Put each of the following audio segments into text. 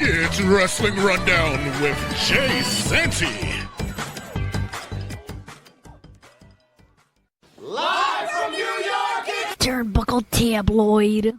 It's Wrestling Rundown with Jay Santy. Live from New York, it's Turnbuckle Tabloid.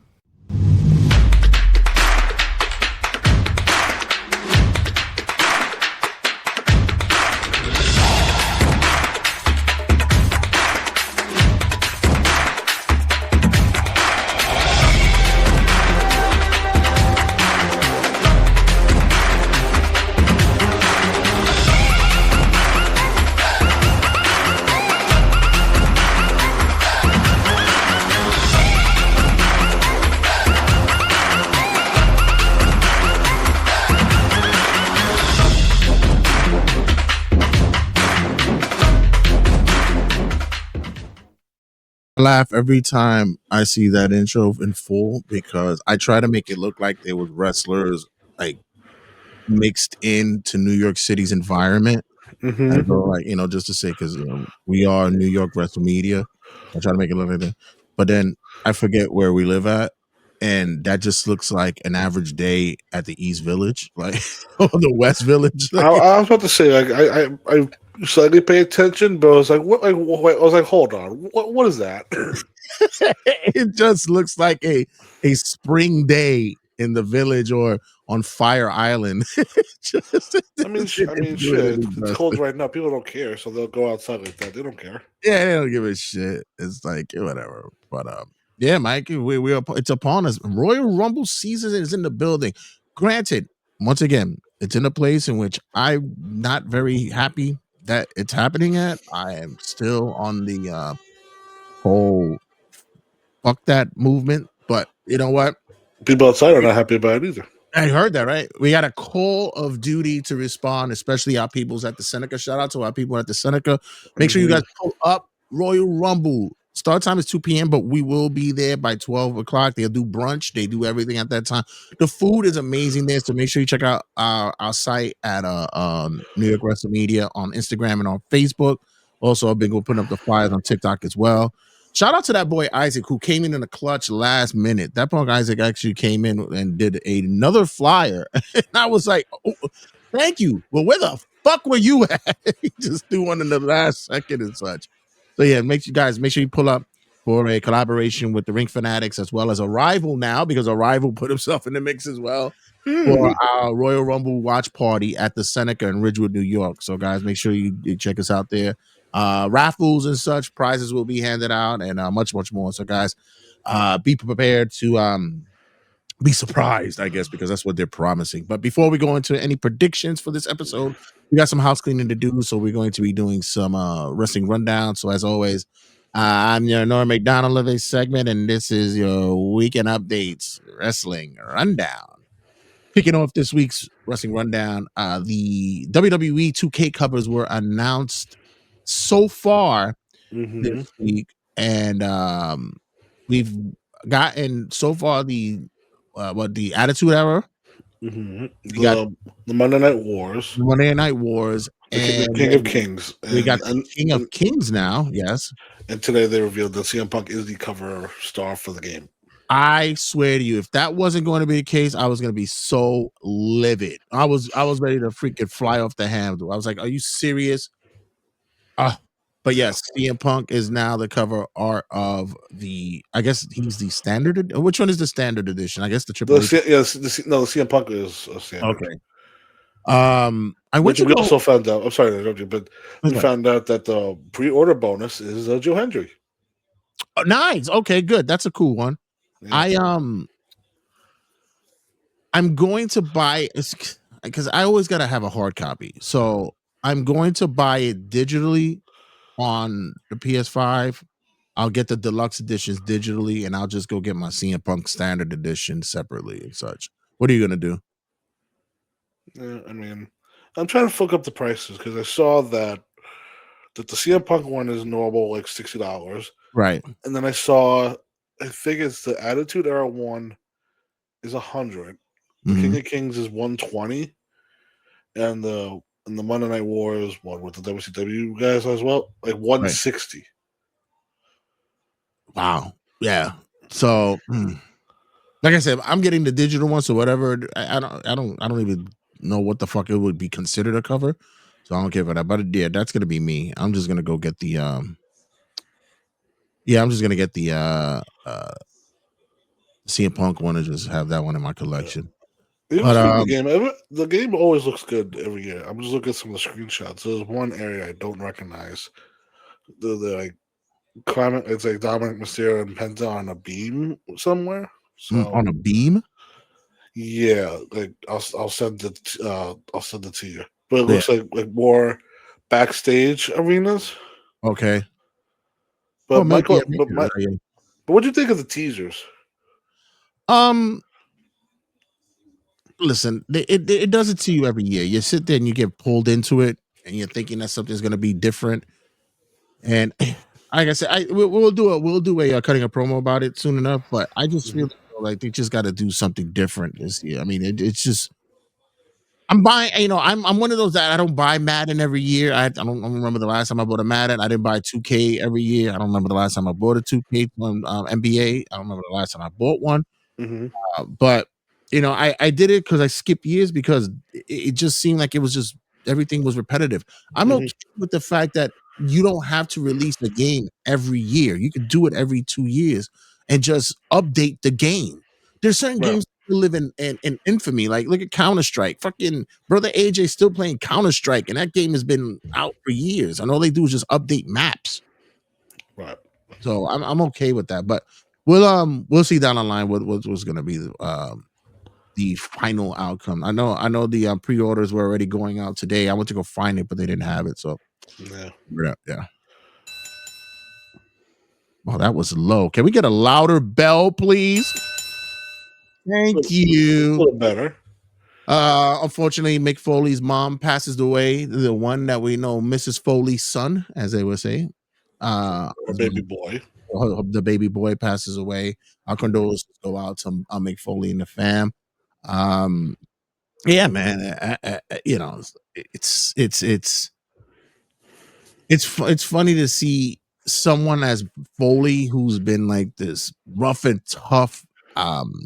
Laugh every time I see that intro in full because I try to make it look like there was wrestlers like mixed into New York City's environment. And so, like, just to say, because we are New York Wrestle Media, I try to make it look like that. But then I forget where we live at, and that just looks like an average day at the East Village, like or the West Village. I was about to say, like, I slightly pay attention, but I was like, what? Like, wait, I was like, hold on, what is that? It just looks like a spring day in the village or on Fire Island. I mean, shit. It's cold right now. People don't care, so they'll go outside like that. They don't care. Yeah, they don't give a shit. It's like whatever. But yeah, Mike, it's upon us. Royal Rumble season is in the building. Granted, once again, it's in a place in which I'm not very happy that it's happening at. I am still on the whole fuck that movement. But you know what? People outside are not happy about it either. I heard that, right? We got a call of duty to respond, especially our peoples at the Seneca. Shout out to our people at the Seneca. Make sure you guys pull up Royal Rumble. Start time is 2 p.m., but we will be there by 12 o'clock. They'll do brunch. They do everything at that time. The food is amazing there, so make sure you check out our site at New York Wrestle Media on Instagram and on Facebook. Also, I've been putting up the flyers on TikTok as well. Shout out to that boy Isaac who came in a clutch last minute. That punk Isaac actually came in and did another flyer. And I was like, oh, thank you. Well, where the fuck were you at? He just threw one in the last second and such. So yeah, make sure you pull up for a collaboration with the Ring Fanatics as well as Arrival now, because Arrival put himself in the mix as well for our Royal Rumble watch party at the Seneca in Ridgewood, New York. So guys, make sure you check us out there. Raffles and such prizes will be handed out and much more. So guys, be prepared to be surprised, I guess, because that's what they're promising. But before we go into any predictions for this episode, we got some house cleaning to do. So we're going to be doing some wrestling rundown. So as always, I'm your Norm McDonald of this segment, and this is your weekend updates wrestling rundown. Kicking off this week's wrestling rundown, the WWE 2K covers were announced so far this week, and we've gotten so far the Attitude Era, the Monday Night Wars, and King of Kings. We got the King of Kings now, yes. And today they revealed that CM Punk is the cover star for the game. I swear to you, if that wasn't going to be the case, I was going to be so livid. I was ready to freaking fly off the handle. I was like, "Are you serious?" But yes, CM Punk is now the cover art of the. I guess he's the standard. Which one is the standard edition? I guess the triple. The CM Punk is a standard. Okay. We also found out. I'm sorry to interrupt you, but we found out that the pre-order bonus is Joe Hendry. Oh, nice. Okay, good. That's a cool one. Yeah. I'm going to buy it because I always gotta have a hard copy. So I'm going to buy it digitally on the PS5. I'll get the deluxe editions digitally, and I'll just go get my CM Punk standard edition separately and such. What are you gonna do? I mean, I'm trying to fuck up the prices because I saw that the CM Punk one is normal, like $60, right? And then I saw, I think it's the Attitude Era one is $100. The King of Kings is $120, and the Monday Night Wars one with the WCW guys as well, like $160. Right. Wow. Yeah. So Like I said, I'm getting the digital one, so whatever. I don't even know what the fuck it would be considered a cover. So I don't care for that. But yeah, that's gonna be me. I'm just gonna go get the Yeah, I'm just gonna get the CM Punk one and just have that one in my Yeah. collection. Even But speaking of the game, the game always looks good every year. I'm just looking at some of the screenshots. There's one area I don't recognize. The like climate. It's like Dominic Mysterio and Penta on a beam somewhere. So on a beam. yeah, like I'll send it. I'll send it to you. But it Yeah. looks like more backstage arenas. Okay. Oh, But maybe. Yeah, Michael, maybe, yeah. but what do you think of the teasers? Um, Listen, it does it to you every year. You sit there and you get pulled into it, and you're thinking that something's gonna be different. And like I said, we'll do a cutting a promo about it soon enough. But I just Mhm. really feel like they just got to do something different this year. I mean, it's just I'm buying. I'm one of those that I don't buy Madden every year. I don't remember the last time I bought a Madden. I didn't buy 2K every year. I don't remember the last time I bought a 2K on NBA. I don't remember the last time I bought one. Mhm. But I did it because I skipped years because it just seemed like it was just everything was repetitive. I'm Mhm. okay with the fact that you don't have to release a game every year. You could do it every 2 years and just update the game. There's certain Right. games that live in infamy. Like look at Counter Strike. Fucking brother AJ still playing Counter Strike, and that game has been out for years. And all they do is just update maps. Right. So I'm okay with that. But we'll see down the line what's gonna be the final outcome. I know the pre-orders were already going out today. I went to go find it, but they didn't have it. So Yeah. yeah. Oh, that was low. Can we get a louder bell, please? Thank A you. little better. Unfortunately, Mick Foley's mom passes away. The one that we know, Mrs. Foley's son, as they would say. A baby boy. The baby boy passes away. Our condolences go out to Mick Foley and the fam. Um, yeah, man. It's it's funny to see someone as Foley who's been like this rough and tough, um,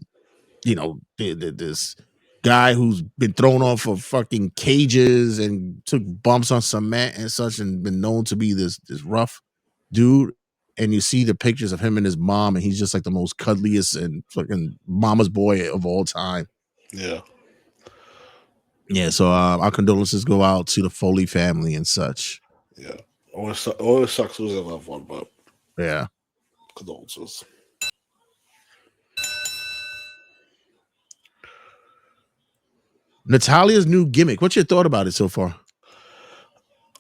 this guy who's been thrown off of fucking cages and took bumps on cement and such, and been known to be this rough dude. And you see the pictures of him and his mom, and he's just like the most cuddliest and fucking mama's boy of all time. Yeah. Yeah, so our condolences go out to the Foley family and such. Yeah. Always sucks losing a loved one, but Yeah. condolences. Natalia's new gimmick. What's your thought about it so far?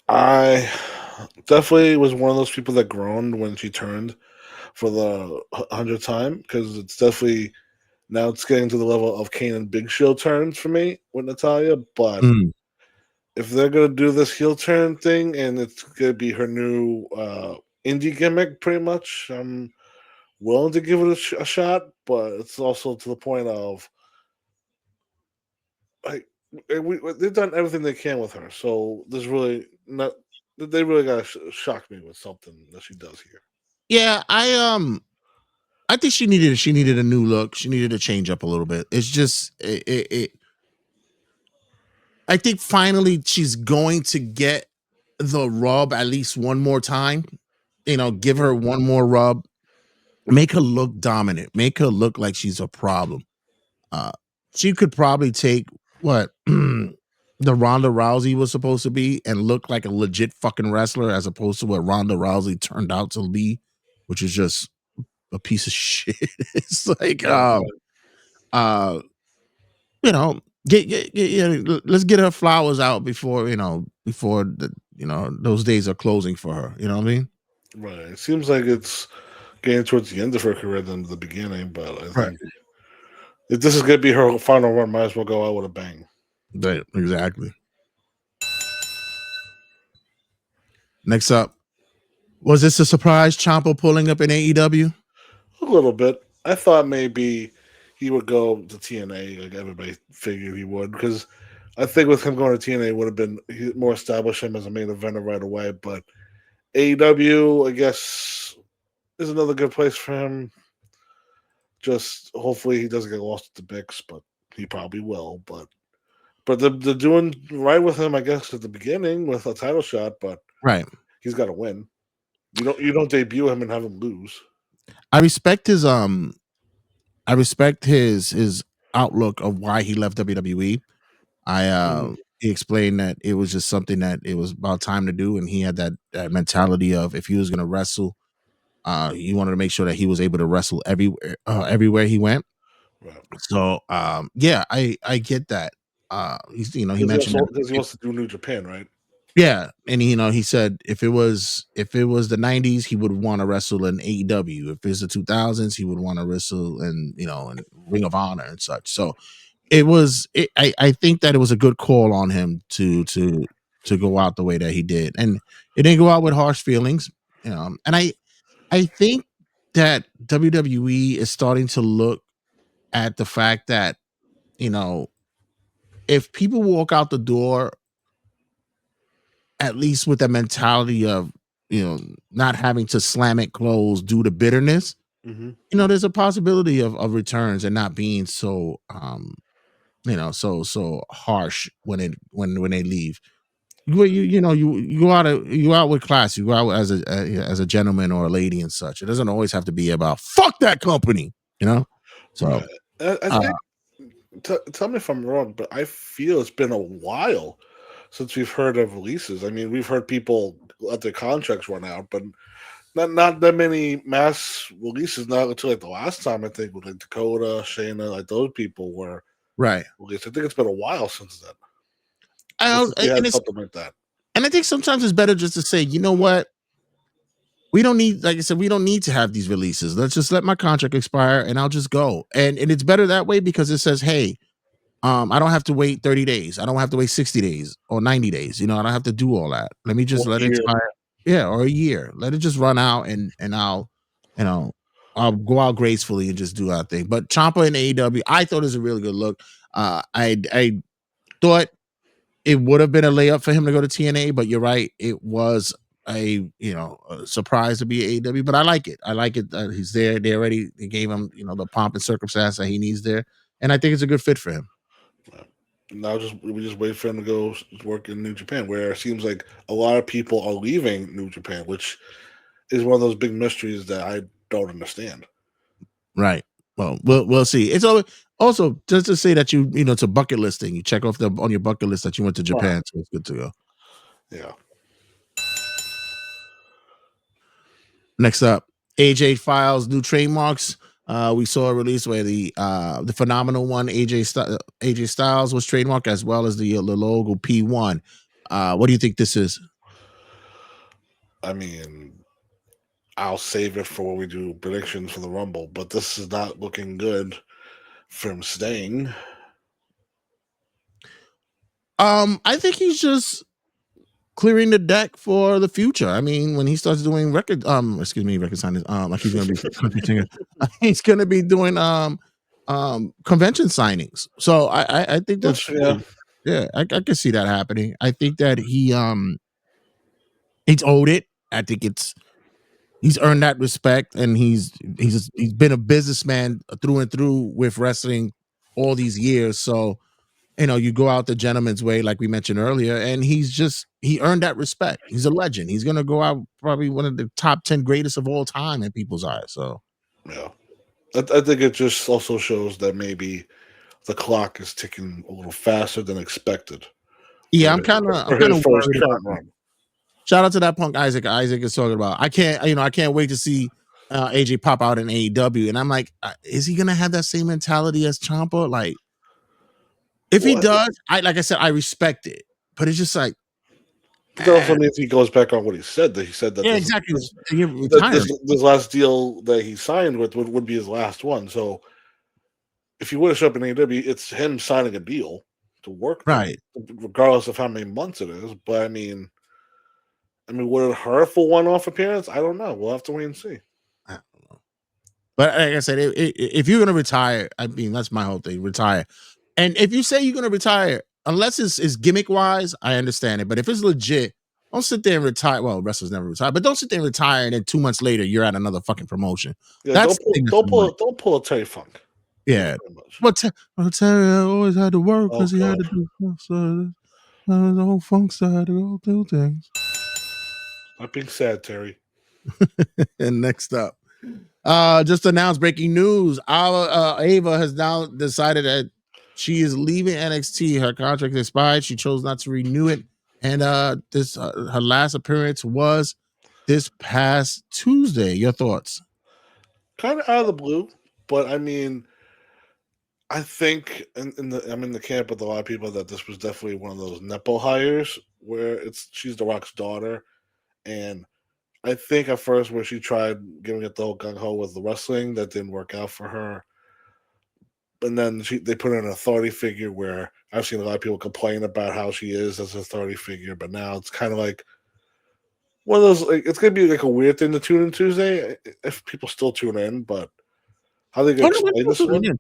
I definitely was one of those people that groaned when she turned for the 100th time because it's definitely now it's getting to the level of Kane and Big Show turns for me with Natalia. But Mm. if they're gonna do this heel turn thing and it's gonna be her new indie gimmick, pretty much, I'm willing to give it a shot. But it's also to the point of like they've done everything they can with her, so there's really not. They really gotta shock me with something that she does here. Yeah, I think she needed a new look. She needed to change up a little bit. It's just I think finally she's going to get the rub at least one more time. Give her one more rub. Make her look dominant. Make her look like she's a problem. Uh, she could probably take what the Ronda Rousey was supposed to be and look like a legit fucking wrestler as opposed to what Ronda Rousey turned out to be, which is just a piece of shit. It's like, Right, uh, you know, let's get her flowers out before those days are closing for her. You know what I mean? right. It seems like it's getting towards the end of her career than the beginning, but I Right. think if this is gonna be her final run, might as well go out with a bang. Right. Exactly. Next up, was this a surprise? Ciampa pulling up in AEW? A little bit. I thought maybe he would go to TNA, like everybody figured he would, because I think with him going to TNA would have been more established him as a main eventer right away. But AEW, I guess, is another good place for him. Just hopefully he doesn't get lost at the mix, but he probably will. But they're doing right with him, I guess, at the beginning with a title shot. But Right. he's got to win. You don't debut him and have him lose. I respect his outlook of why he left WWE. He explained that it was just something that it was about time to do, and he had that mentality of if he was going to wrestle, he wanted to make sure that he was able to wrestle everywhere he went. Right. So yeah, I get that. He mentioned because he wants to do New Japan, right? yeah, and he said if it was the 90s, he would want to wrestle in AEW. If it's the 2000s, he would want to wrestle in in Ring of Honor and such. So I think that it was a good call on him to go out the way that he did, and it didn't go out with harsh feelings. And I think that WWE is starting to look at the fact that if people walk out the door at least with the mentality of not having to slam it closed due to bitterness, there's a possibility of returns and not being so so harsh when they leave. You go out with class. You go out as a gentleman or a lady and such. It doesn't always have to be about fuck that company, So right. I think. Tell me if I'm wrong, but I feel it's been a while since we've heard of releases. I mean, we've heard people let their contracts run out, but not that many mass releases. Not until like the last time I think with like Dakota, Shayna, like those people were right. released. I think it's been a while since then. And something like that. And I think sometimes it's better just to say, you know what? We don't need, like I said, we don't need to have these releases. Let's just let my contract expire and I'll just go. And it's better that way because it says, hey, I don't have to wait 30 days. I don't have to wait 60 days or 90 days. I don't have to do all that. Let me just let it expire. Yeah, or a year. Let it just run out and I'll go out gracefully and just do our thing. But Ciampa and AEW, I thought it was a really good look. I thought it would have been a layup for him to go to TNA, but you're right. It was a surprise to be AEW, but I like it. I like it that he's there. They gave him the pomp and circumstance that he needs there, and I think it's a good fit for him. Now we just wait for him to go work in New Japan, where it seems like a lot of people are leaving New Japan, which is one of those big mysteries that I don't understand. Right. Well, we'll see. It's also just to say that it's a bucket list thing. You check off on your bucket list that you went to Japan, so it's good to go. Yeah. Next up, AJ files new trademarks. We saw a release where the phenomenal one AJ Styles was trademarked, as well as the logo P1. What do you think this is? I mean, I'll save it for when we do predictions for the Rumble, but this is not looking good for him staying. I think he's just clearing the deck for the future. I mean, when he starts doing record signings, like he's gonna be country singer, he's gonna be doing convention signings. So I think that's I can see that happening. I think that he's owed it. I think he's earned that respect, and he's been a businessman through and through with wrestling all these years. So you go out the gentleman's way, like we mentioned earlier, and he earned that respect. He's a legend. He's gonna go out probably one of the top 10 greatest of all time in people's eyes. So yeah, I think it just also shows that maybe the clock is ticking a little faster than expected. Yeah, I'm kind of worried about run. Shout out to that Punk Isaac. Isaac is talking about. I can't wait to see AJ pop out in AEW, and I'm like, is he gonna have that same mentality as Ciampa? Like, if he does, like I said, I respect it, but it's just like. But that also means he goes back on what he said. That he said that exactly. This last deal that he signed with would be his last one. So if he would have shown up in AEW, it's him signing a deal to work, right? Regardless of how many months it is. But I mean, would it hurt for one-off appearance? I don't know. We'll have to wait and see. I don't know. But like I said, if you're gonna retire, I mean, that's my whole thing. Retire, and if you say you're gonna retire, unless it's gimmick wise, I understand it. But if it's legit, Don't sit there and retire. Well, wrestlers never retire, but don't sit there and retire and then 2 months later you're at another fucking promotion. Yeah, That's the thing that's annoying. don't pull a Terry Funk. Yeah. Pretty much. Well, Terry always had to work because he had God. to do so the whole funk side to go do things. I'm being sad, Terry. And next up, just announced breaking news. Our Ava has now decided that she is leaving NXT. Her contract expired. She chose not to renew it, and this her last appearance was this past Tuesday. Your thoughts? Kind of out of the blue, but I mean, I think I'm in the camp with a lot of people that this was definitely one of those nepo hires where she's The Rock's daughter, and I think at first where she tried giving it the whole gung ho with the wrestling, that didn't work out for her. And then they put her in an authority figure where I've seen a lot of people complain about how she is as an authority figure, but now it's kind of like one of those. Like, it's gonna be like a weird thing to tune in Tuesday if people still tune in. But how they gonna explain this one? You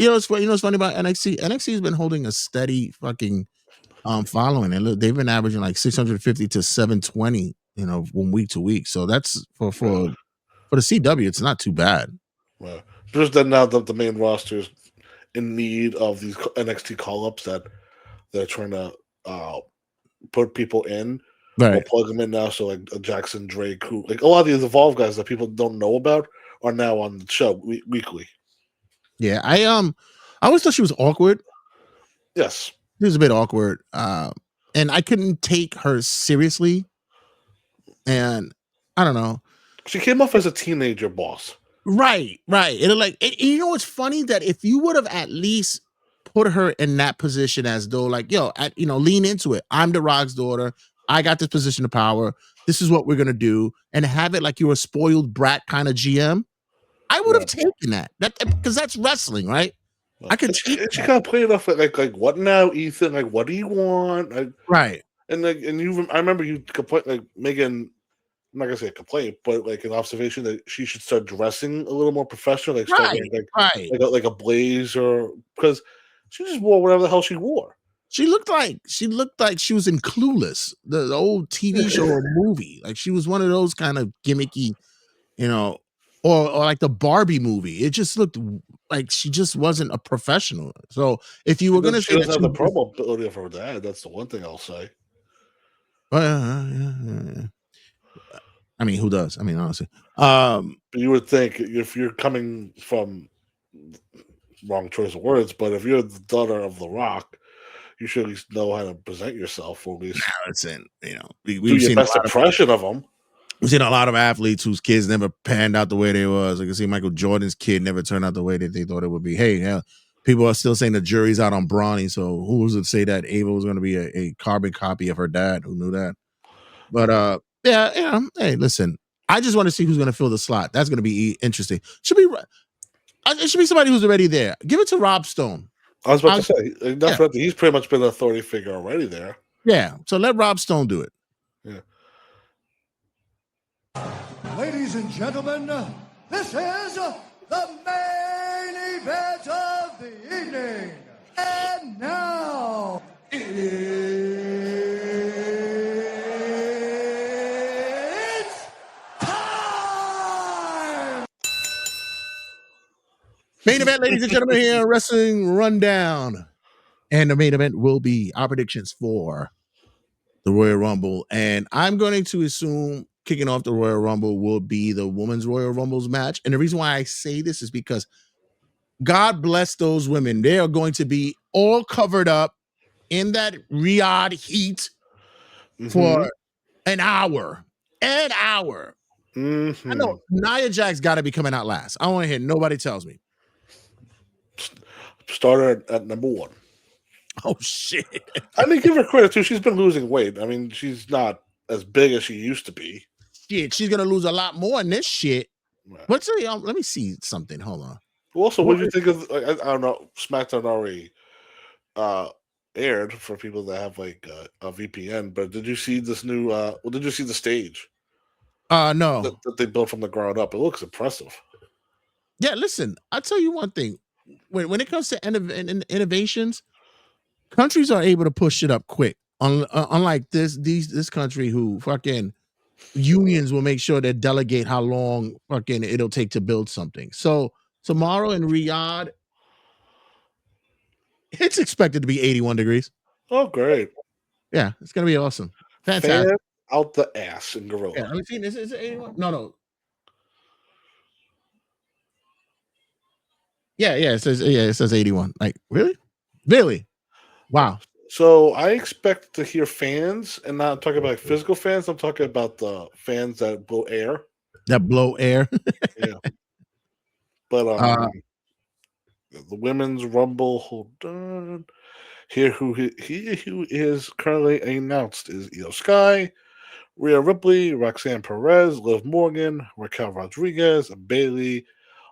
know, what's funny about NXT? NXT has been holding a steady fucking following, and look, they've been averaging like 650 to 720. You know, from week to week. So that's for the CW. It's not too bad. Well, just that now the main roster is in need of these NXT call-ups that they're trying to put people in. Right. We'll plug them in now. So like Jackson Drake, who like a lot of these Evolve guys that people don't know about are now on the show weekly. Yeah, I always thought she was awkward. Yes, she was a bit awkward, and I couldn't take her seriously. And I don't know. She came off as a teenager boss. Right. And you know what's funny? That if you would have at least put her in that position as though like, lean into it. I'm The Rock's daughter. I got this position of power. This is what we're gonna do, and have it like you're a spoiled brat kind of GM. I would have taken that because that's wrestling, right? I could. She kind of played it off like what now, Ethan? Like, what do you want? Right. And I remember you complain like Megan. I'm not gonna say a complaint, but like an observation that she should start dressing a little more professional, like start wearing like a blazer, because she just wore whatever the hell she wore. She looked like she was in Clueless, the old TV show or movie. Like she was one of those kind of gimmicky, or like the Barbie movie. It just looked like she just wasn't a professional. So if you were going to say she doesn't have the promo ability of her dad, that's the one thing I'll say. Yeah. I mean, who does? I mean, honestly. But you would think if you're coming from wrong choice of words, but if you're the daughter of The Rock, you should at least know how to present yourself. Or at least listen, we've seen the best impression of them. We've seen a lot of athletes whose kids never panned out the way they was. Like you see, Michael Jordan's kid never turned out the way that they thought it would be. Hey, hell, people are still saying the jury's out on Bronny. So who was to say that Ava was going to be a carbon copy of her dad? Who knew that? But hey, listen, I just want to see who's going to fill the slot. That's going to be interesting. It should be somebody who's already there. Give it to Rob Stone. I was about to say, definitely, he's pretty much been an authority figure already there. Yeah, so let Rob Stone do it. Yeah. Ladies and gentlemen, this is the main event of the evening. And now, it's time! Main event, ladies and gentlemen, here, Wrestling Rundown. And the main event will be our predictions for the Royal Rumble. And I'm going to assume kicking off the Royal Rumble will be the Women's Royal Rumbles match. And the reason why I say this is because God bless those women. They are going to be all covered up in that Riyadh heat for an hour. Mm-hmm. I know Nia Jax got to be coming out last. I don't want to hear nobody tells me. Starter at number 1. Oh, shit. I mean, give her credit, too. She's been losing weight. I mean, she's not as big as she used to be. Shit, she's going to lose a lot more in this shit. Right. Let me see something. Hold on. Also, what did you think of, I don't know, SmackDown already aired for people that have like a VPN, but did you see this new, did you see the stage? No. That they built from the ground up. It looks impressive. Yeah, listen, I'll tell you one thing. When it comes to innovations, countries are able to push it up quick Unlike this country, who fucking unions will make sure they delegate how long fucking it'll take to build something. So tomorrow in Riyadh, it's expected to be 81 degrees. Oh, great. Yeah, it's gonna be awesome. Fan Fantastic. out the ass in Gorilla. Yeah, let me see. This is 81. No. Yeah, it says 81. Like, really? Really? Wow. So I expect to hear fans, and not talking about physical fans. I'm talking about the fans that blow air. That blow air. Yeah. But the women's rumble. Hold on. Here, who is currently announced is Io Sky, Rhea Ripley, Roxanne Perez, Liv Morgan, Raquel Rodriguez, Bailey,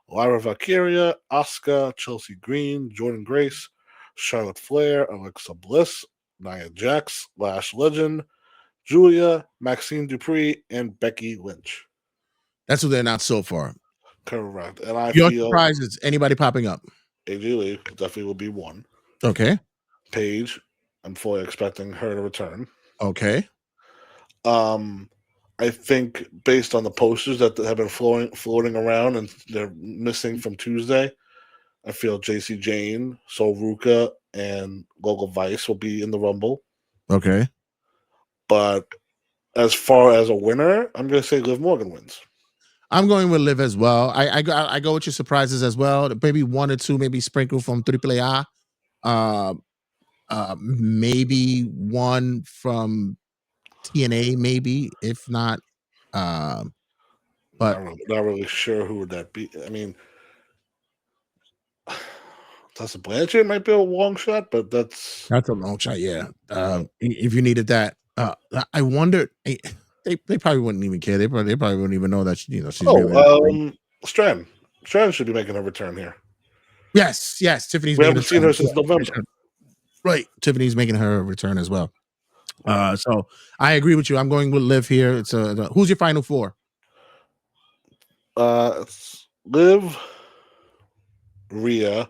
Lyra Valkyria, Asuka, Chelsea Green, Jordan Grace, Charlotte Flair, Alexa Bliss, Nia Jax, Lash Legend, Julia, Maxine Dupree, and Becky Lynch. That's what they announced so far. Correct. And I Your feel surprises, anybody popping up? AJ Lee definitely will be one. Okay. Paige, I'm fully expecting her to return. Okay. I think based on the posters that have been floating around and they're missing from Tuesday, I feel JC Jane, Sol Ruka, and Lola Vice will be in the Rumble. Okay. But as far as a winner, I'm going to say Liv Morgan wins. I'm going with Liv as well. I go with your surprises as well. Maybe one or two, maybe sprinkle from AAA. Maybe one from TNA, maybe, if not. But not really sure who would that be. I mean, Tessa Blanchard might be a long shot, but that's a long shot. Yeah. If you needed that, I wonder. They probably wouldn't even care. They probably wouldn't even know that she's really. Strand should be making a return here. Yes. Tiffany's. We haven't seen her since November. Right. Tiffany's making her return as well. So I agree with you. I'm going with Liv here. It's who's your final four? It's Liv, Rhea,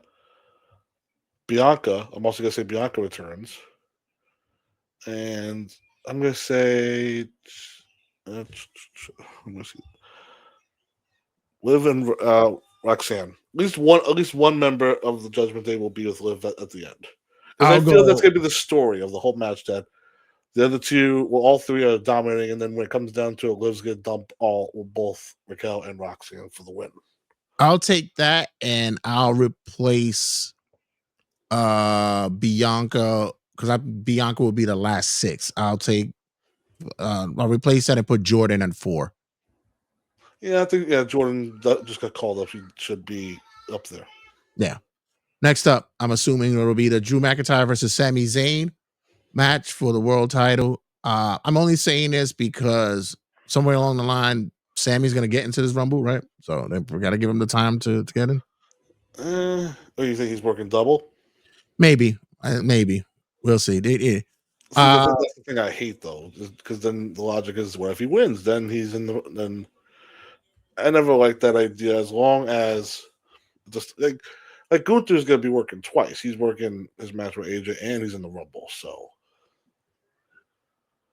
Bianca. I'm also gonna say Bianca returns, and I'm gonna say let me see. Liv and Roxanne. At least one member of the Judgment Day will be with Liv at the end. Because I feel that's gonna be the story of the whole match. That the other two, all three are dominating, and then when it comes down to it, Liv's gonna dump both Raquel and Roxanne for the win. I'll take that, and I'll replace Bianca, because Bianca will be the last 6. I'll replace that and put Jordan at 4. Yeah, I think Jordan just got called up. She should be up there. Yeah. Next up, I'm assuming it'll be the Drew McIntyre versus Sami Zayn match for the world title. I'm only saying this because somewhere along the line, Sammy's gonna get into this Rumble, right? So they got to give him the time to get in. You think he's working double? Maybe we'll see. That's the thing I hate, though, because then the logic is, what if he wins? Then he's in the. Then I never liked that idea. As long as just like Gunther's gonna be working twice. He's working his match with AJ, and he's in the Rumble. So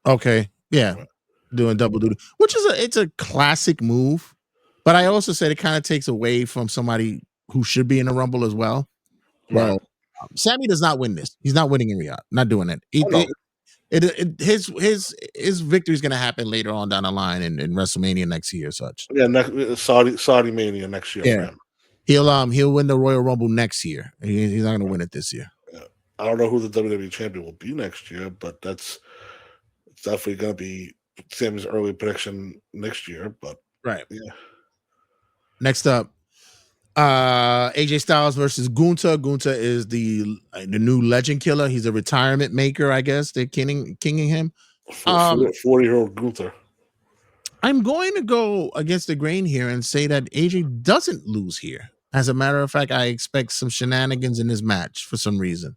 okay, yeah, doing double duty, which is it's a classic move. But I also said it kind of takes away from somebody who should be in the Rumble as well. Right. Well, Sammy does not win this. He's not winning in Riyadh. Not doing it. His victory is going to happen later on down the line in WrestleMania next year, such. Yeah, Saudi Mania next year. Yeah, he'll win the Royal Rumble next year. He's not going to win it this year. Yeah. I don't know who the WWE champion will be next year, but it's definitely going to be Sammy's early prediction next year. But right, yeah. Next up, AJ Styles versus Gunther. Gunther is the new legend killer. He's a retirement maker, I guess. They're kinging him. 40-year-old Gunther. I'm going to go against the grain here and say that AJ doesn't lose here. As a matter of fact, I expect some shenanigans in this match for some reason.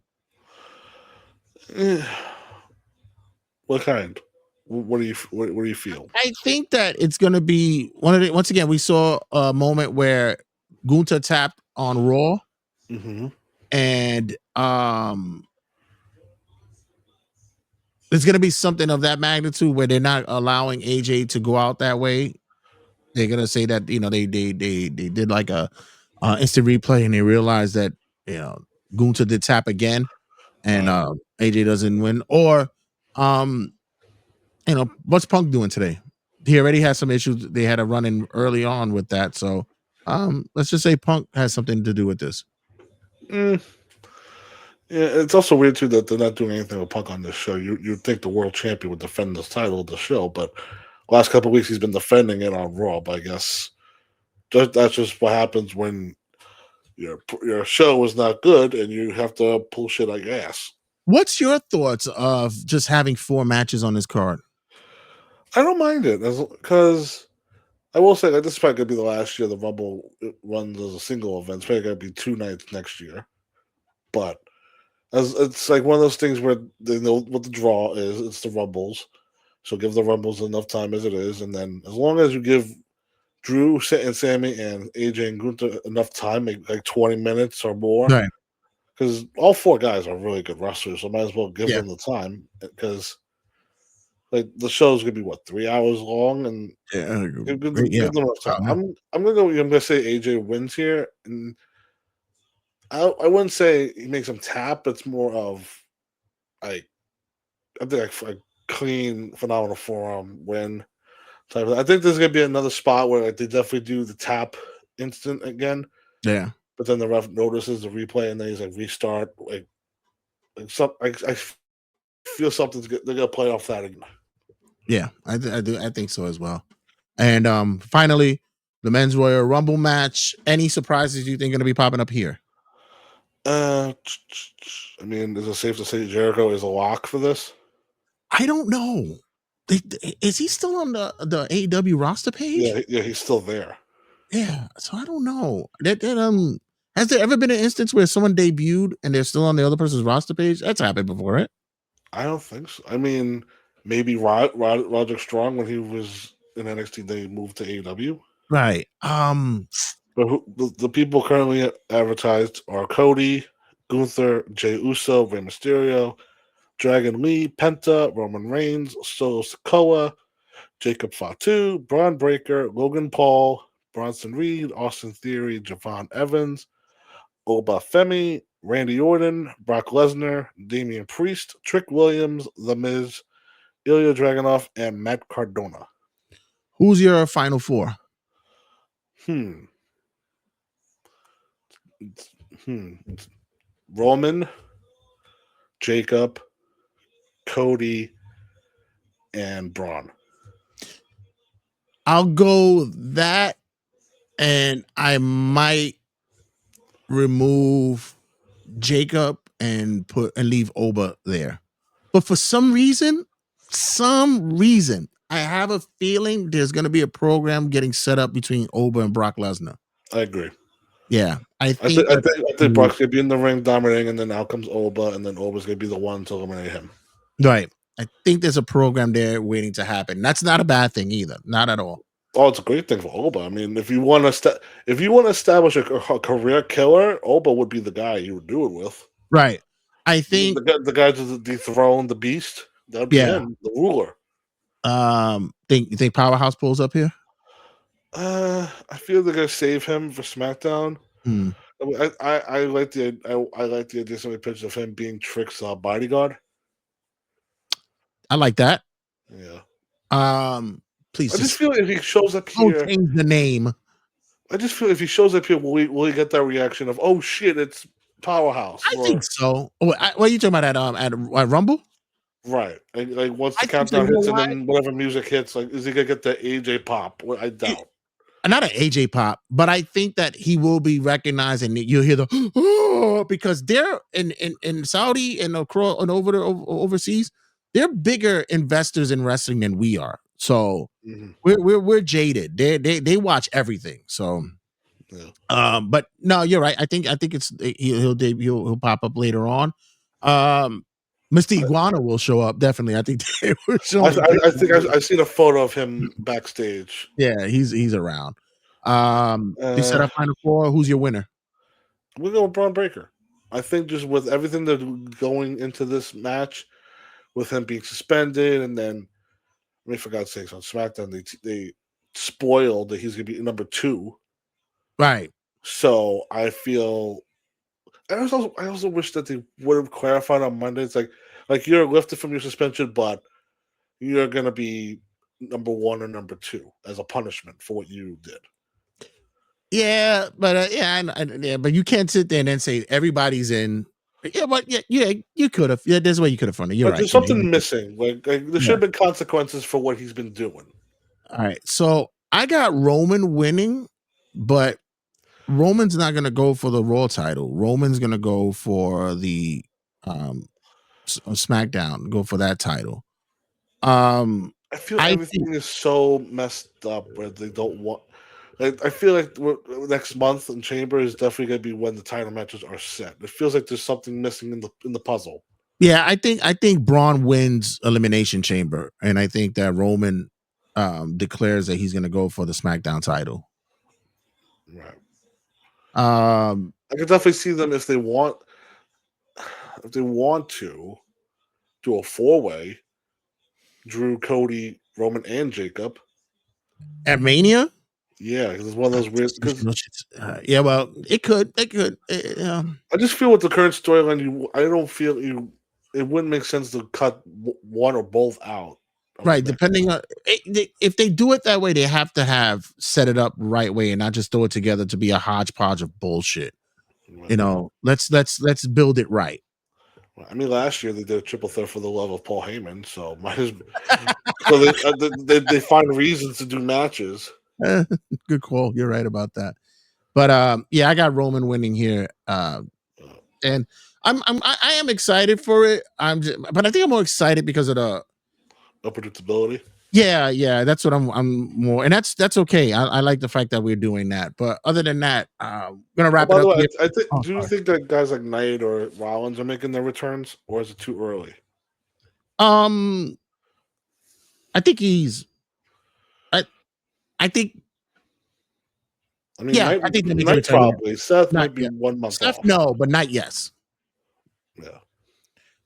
What kind? What do you feel? I think that it's going to be once again, we saw a moment where Gunther tapped on Raw, and there's gonna be something of that magnitude where they're not allowing AJ to go out that way. They're gonna say that they did like a instant replay and they realized that Gunther did tap again and AJ doesn't win. Or what's Punk doing today? He already had some issues. They had a run in early on with that. So let's just say Punk has something to do with this. Yeah, it's also weird too that they're not doing anything with Punk on this show. You'd think the world champion would defend this title of the show, but last couple of weeks he's been defending it on Raw. But I guess that's just what happens when your show is not good and you have to pull shit out your ass. What's your thoughts of just having 4 matches on this card? I don't mind it because I will say that this is probably going to be the last year the Rumble runs as a single event. It's probably going to be 2 nights next year. But it's like one of those things where they know what the draw is. It's the Rumbles. So give the Rumbles enough time as it is. And then as long as you give Drew and Sammy and AJ and Gunther enough time, like 20 minutes or more. Right. Because all 4 guys are really good wrestlers. So might as well give them the time. Because like the show's gonna be 3 hours long, and give them enough time. I'm gonna say AJ wins here, and I wouldn't say he makes him tap. It's more of I think like clean, phenomenal forearm win. I think there's gonna be another spot where they definitely do the tap instant again. Yeah, but then the ref notices the replay, and then he's like restart. I feel something's they're gonna play off that again. Yeah, I do. I think so as well. And finally, the men's Royal Rumble match. Any surprises you think are going to be popping up here? I mean, is it safe to say Jericho is a lock for this? I don't know. Is he still on the AEW roster page? Yeah, he's still there. Yeah, so I don't know. Has there ever been an instance where someone debuted and they're still on the other person's roster page? That's happened before, right? I don't think so. I mean, maybe Roderick Strong when he was in NXT, they moved to AEW. Right. But the people currently advertised are Cody, Gunther, Jey Uso, Rey Mysterio, Dragon Lee, Penta, Roman Reigns, Solo Sikoa, Jacob Fatu, Braun Breaker, Logan Paul, Bronson Reed, Austin Theory, Javon Evans, Oba Femi, Randy Orton, Brock Lesnar, Damian Priest, Trick Williams, The Miz, Ilya Dragunov, and Matt Cardona. Who's your final 4? Roman, Jacob, Cody, and Braun. I'll go that, and I might remove Jacob and leave Oba there. But for some reason, I have a feeling there's going to be a program getting set up between Oba and Brock Lesnar. I agree. Yeah, I think Brock's gonna be in the ring dominating, and then out comes Oba, and then Oba's gonna be the one to eliminate him. Right. I think there's a program there waiting to happen. That's not a bad thing either. Not at all. Oh, it's a great thing for Oba. I mean, if you want to establish a career killer, Oba would be the guy you would do it with. Right. I think the guy to dethrone the beast. That'd be him, the ruler. You think Powerhouse pulls up here? I feel they're gonna save him for SmackDown. I mean, I like the idea somebody pictures of him being Trick's bodyguard. I like that. Yeah. Please. I just feel if he shows up here, don't change the name. I just feel if he shows up here, will he get that reaction of "Oh shit, it's Powerhouse"? I think so. What are you talking about at Rumble? Right. Like once the countdown hits and then whatever music hits, like is he gonna get the AJ pop? I doubt. Not an AJ pop, but I think that he will be recognized, and you'll hear the because they're in Saudi and overseas, they're bigger investors in wrestling than we are. So we're jaded. They watch everything. So but no, you're right. I think he'll pop up later on. Mr. Iguana will show up definitely. I think they will show up. I think I've seen a photo of him backstage. Yeah, he's around. They set up final 4. Who's your winner? We're going with Braun Breaker. I think just with everything that's going into this match, with him being suspended, and then I mean, for God's sakes, on SmackDown they spoiled that he's going to be number 2. Right. So I feel I also wish that they would have clarified on Monday. It's like you're lifted from your suspension, but you're going to be number 1 or number 2 as a punishment for what you did. Yeah, but but you can't sit there and then say everybody's in. Yeah, but you could have. Yeah, there's a way you could have funded. You're But right. there's something missing. Like there should have been consequences for what he's been doing. All right, so I got Roman winning, but Roman's not going to go for the Raw title. Roman's going to go for the SmackDown. Go for that title. I feel everything is so messed up where they don't want. I feel like next month in Chamber is definitely going to be when the title matches are set. It feels like there's something missing in the puzzle. Yeah, I think Braun wins Elimination Chamber, and I think that Roman declares that he's going to go for the SmackDown title. Right. I could definitely see them if they want to do a 4-way. Drew, Cody, Roman, and Jacob at Mania. Yeah, because it's one of those weird. Yeah, well, it could. I just feel with the current storyline, I don't feel it wouldn't make sense to cut one or both out. Right, depending on if they do it that way, they have to have set it up right way and not just throw it together to be a hodgepodge of bullshit. Right. You know, let's build it right. I mean, last year they did a triple threat for the love of Paul Heyman, so they find reasons to do matches. Good call. You're right about that. But yeah, I got Roman winning here, and I am excited for it. But I think I'm more excited because of the unpredictability. Yeah, that's what I'm more, and that's okay. I like the fact that we're doing that. But other than that, gonna wrap it up. By the way, do you think that guys like Knight or Rollins are making their returns, or is it too early? I think he's. I think. I mean, yeah, I think Knight probably. Seth might be 1 month Seth, off. no, but Knight, yes. Yeah.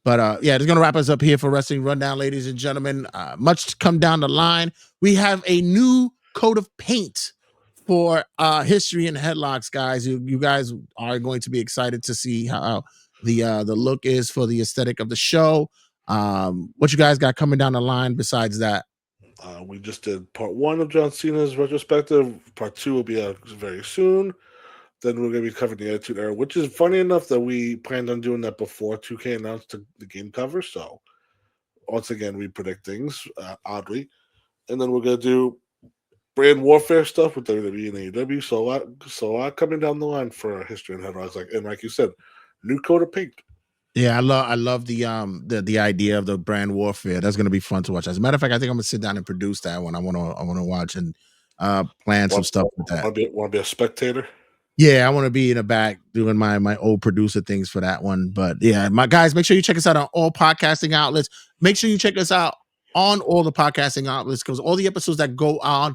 But yeah, it's gonna wrap us up here for Wrestling Rundown, ladies and gentlemen. Much to come down the line. We have a new coat of paint for history and headlocks, guys. You guys are going to be excited to see how the look is for the aesthetic of the show. What you guys got coming down the line besides that? We just did part 1 of John Cena's retrospective. Part 2 will be out very soon. Then we're going to be covering the Attitude Era, which is funny enough that we planned on doing that before 2K announced the game cover. So once again, we predict things, oddly. And then we're going to do brand warfare stuff with WWE and AEW. So a lot coming down the line for history and headlines. Like you said, new coat of paint. Yeah, I love the idea of the brand warfare. That's gonna be fun to watch. As a matter of fact, I think I'm gonna sit down and produce that one. I wanna watch and plan some stuff with that. Want to be a spectator? Yeah, I want to be in the back doing my old producer things for that one. But yeah, my guys, make sure you check us out on all podcasting outlets. Make sure you check us out on all the podcasting outlets because all the episodes that go out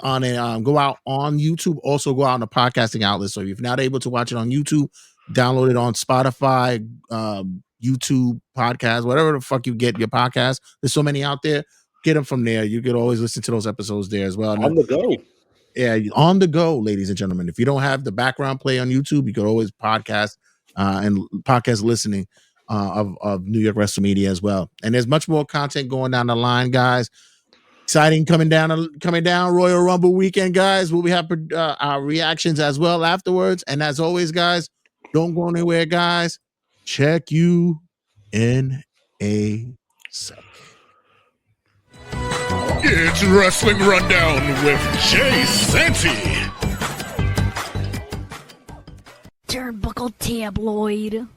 on YouTube also go out on the podcasting outlets. So if you're not able to watch it on YouTube, download it on Spotify, YouTube podcast, whatever the fuck you get your podcast. There's so many out there. Get them from there. You could always listen to those episodes there as well. On the go. Yeah, on the go, ladies and gentlemen. If you don't have the background play on YouTube, you could always podcast and podcast listening of New York Wrestle Media as well. And there's much more content going down the line, guys. Exciting coming down Royal Rumble weekend, guys. We'll have our reactions as well afterwards. And as always, guys, don't go anywhere, guys. Check you in a second. It's Wrestling Rundown with Jay Santy. Turnbuckle Tabloid.